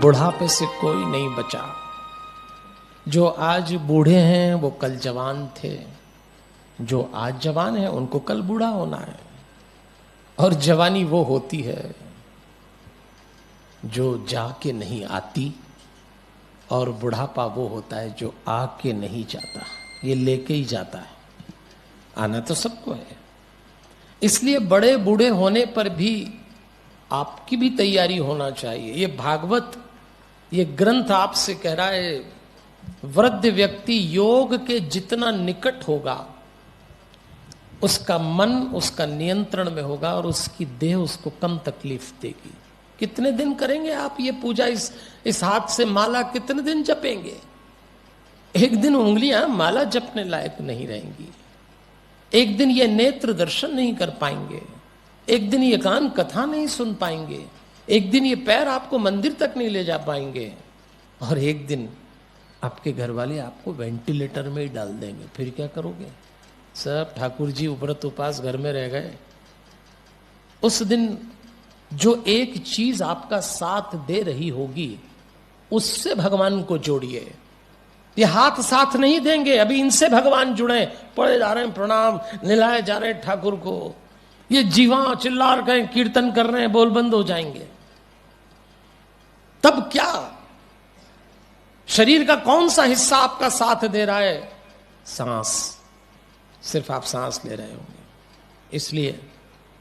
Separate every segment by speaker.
Speaker 1: बुढ़ापे से कोई नहीं बचा। जो आज बूढ़े हैं वो कल जवान थे, जो आज जवान है उनको कल बूढ़ा होना है। और जवानी वो होती है जो जाके नहीं आती, और बुढ़ापा वो होता है जो आके नहीं जाता, ये लेके ही जाता है। आना तो सबको है, इसलिए बड़े बूढ़े होने पर भी आपकी भी तैयारी होना चाहिए। ये भागवत, ये ग्रंथ आपसे कह रहा है, वृद्ध व्यक्ति योग के जितना निकट होगा उसका मन उसका नियंत्रण में होगा और उसकी देह उसको कम तकलीफ देगी। कितने दिन करेंगे आप ये पूजा? इस हाथ से माला कितने दिन जपेंगे? एक दिन उंगलियां माला जपने लायक नहीं रहेंगी, एक दिन ये नेत्र दर्शन नहीं कर पाएंगे, एक दिन ये कान कथा नहीं सुन पाएंगे, एक दिन ये पैर आपको मंदिर तक नहीं ले जा पाएंगे, और एक दिन आपके घर वाले आपको वेंटिलेटर में ही डाल देंगे। फिर क्या करोगे? सब ठाकुर जी व्रत उपास घर में रह गए। उस दिन जो एक चीज आपका साथ दे रही होगी उससे भगवान को जोड़िए। ये हाथ साथ नहीं देंगे, अभी इनसे भगवान जुड़े, पड़े जा रहे हैं प्रणाम, निलाए जा रहे हैं ठाकुर को, ये जीवा चिल्ला रहे हैं, कीर्तन कर रहे हैं, बोल बंद हो जाएंगे। तब क्या? शरीर का कौन सा हिस्सा आपका साथ दे रहा है? सांस। सिर्फ आप सांस ले रहे होंगे, इसलिए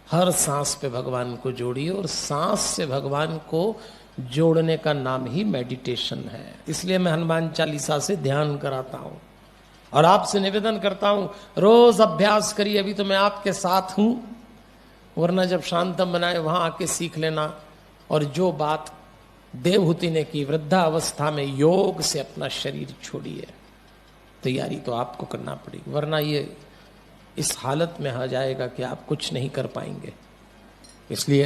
Speaker 1: हर सांस पे भगवान को जोड़िए, और सांस से भगवान को जोड़ने का नाम ही मेडिटेशन है। इसलिए मैं हनुमान चालीसा से ध्यान कराता हूं और आपसे निवेदन करता हूं रोज अभ्यास करिए। अभी तो मैं आपके साथ हूं, वरना जब शांतम बनाए वहां आके सीख लेना। और जो बात देवहूति ने की, वृद्धा अवस्था में योग से अपना शरीर छोड़िए, तैयारी तो आपको करना पड़ेगी, वरना ये इस हालत में आ जाएगा कि आप कुछ नहीं कर पाएंगे। इसलिए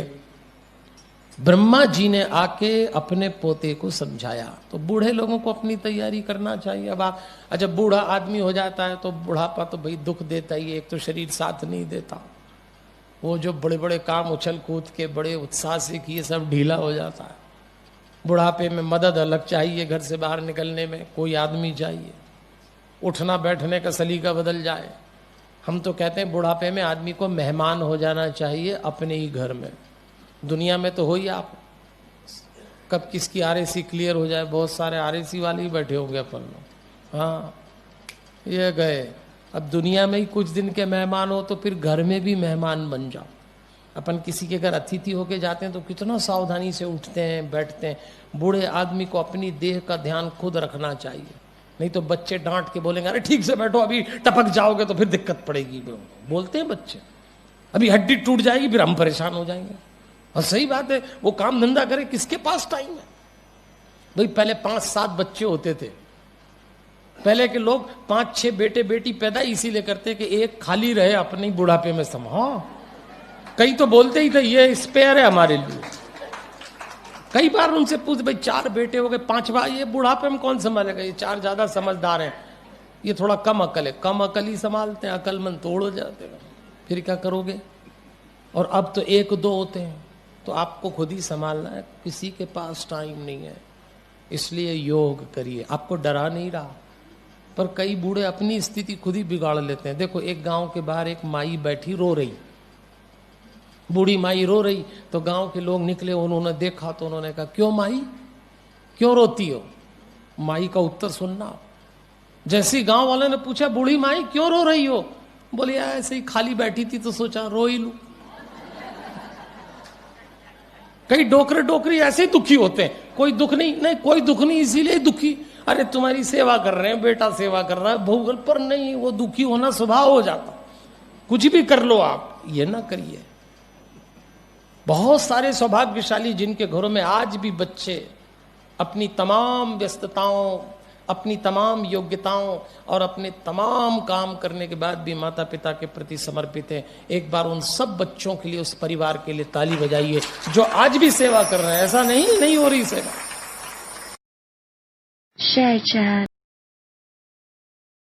Speaker 1: ब्रह्मा जी ने आके अपने पोते को समझाया, तो बूढ़े लोगों को अपनी तैयारी करना चाहिए। अब आप जब बूढ़ा आदमी हो जाता है तो बुढ़ापा तो भाई दुख देता ही है, एक तो शरीर साथ नहीं देता, वो जो बड़े बड़े काम उछल कूद के बड़े उत्साह से किए सब ढीला हो जाता है। बुढ़ापे में मदद अलग चाहिए, घर से बाहर निकलने में कोई आदमी चाहिए, उठना बैठने का सलीका बदल जाए। हम तो कहते हैं बुढ़ापे में आदमी को मेहमान हो जाना चाहिए अपने ही घर में। दुनिया में तो हो ही, आप कब किसकी आरएसी क्लियर हो जाए, बहुत सारे आरएसी वाले ही बैठे होंगे अपन लोग। हाँ, ये गए। अब दुनिया में ही कुछ दिन के मेहमान हो तो फिर घर में भी मेहमान बन जाओ। अपन किसी के घर अतिथि होके जाते हैं तो कितना सावधानी से उठते हैं, बैठते हैं। बूढ़े आदमी को अपनी देह का ध्यान खुद रखना चाहिए, नहीं तो बच्चे डांट के बोलेंगे अरे ठीक से बैठो, अभी टपक जाओगे तो फिर दिक्कत पड़ेगी। बोलते हैं बच्चे, अभी हड्डी टूट जाएगी फिर हम परेशान हो जाएंगे। और सही बात है, वो काम धंधा करे, किसके पास टाइम है भाई? पहले 5-7 बच्चे होते थे, पहले के लोग 5-6 बेटे बेटी पैदा इसीलिए करते कि एक खाली रहे अपने बुढ़ापे में समा। कई तो बोलते ही थे ये स्पेयर है हमारे लिए। कई बार उनसे पूछ, भाई 4 बेटे हो गए, 5वां ये बुढ़ापे में कौन संभालेगा? ये 4 ज्यादा समझदार हैं, ये थोड़ा कम अकल है। कम अकल ही संभालते हैं, अकलमंद तोड़ हो जाते हैं, फिर क्या करोगे? और अब तो 1-2 होते हैं, तो आपको खुद ही संभालना है, किसी के पास टाइम नहीं है। इसलिए योग करिए। आपको डरा नहीं रहा, पर कई बूढ़े अपनी स्थिति खुद ही बिगाड़ लेते हैं। देखो, एक गांव के बाहर एक माई बैठी रो रही, बूढ़ी माई रो रही, तो गांव के लोग निकले, उन्होंने देखा तो उन्होंने कहा क्यों माई, क्यों रोती हो? माई का उत्तर सुनना। जैसे गांव वाले ने पूछा बूढ़ी माई क्यों रो रही हो, बोली ऐसे ही खाली बैठी थी तो सोचा रो ही लूं। कई डोकरे डोकरी ऐसे ही दुखी होते हैं, कोई दुख नहीं, कोई दुख नहीं इसीलिए दुखी। अरे तुम्हारी सेवा कर रहे हैं, बेटा सेवा कर रहा है भूगल पर, नहीं, वो दुखी होना स्वभाव हो जाता। कुछ भी कर लो आप, ये ना करिए। बहुत सारे सौभाग्यशाली जिनके घरों में आज भी बच्चे अपनी तमाम व्यस्तताओं, अपनी तमाम योग्यताओं और अपने तमाम काम करने के बाद भी माता पिता के प्रति समर्पित हैं। एक बार उन सब बच्चों के लिए, उस परिवार के लिए ताली बजाइए जो आज भी सेवा कर रहे हैं। ऐसा नहीं हो रही सेवा।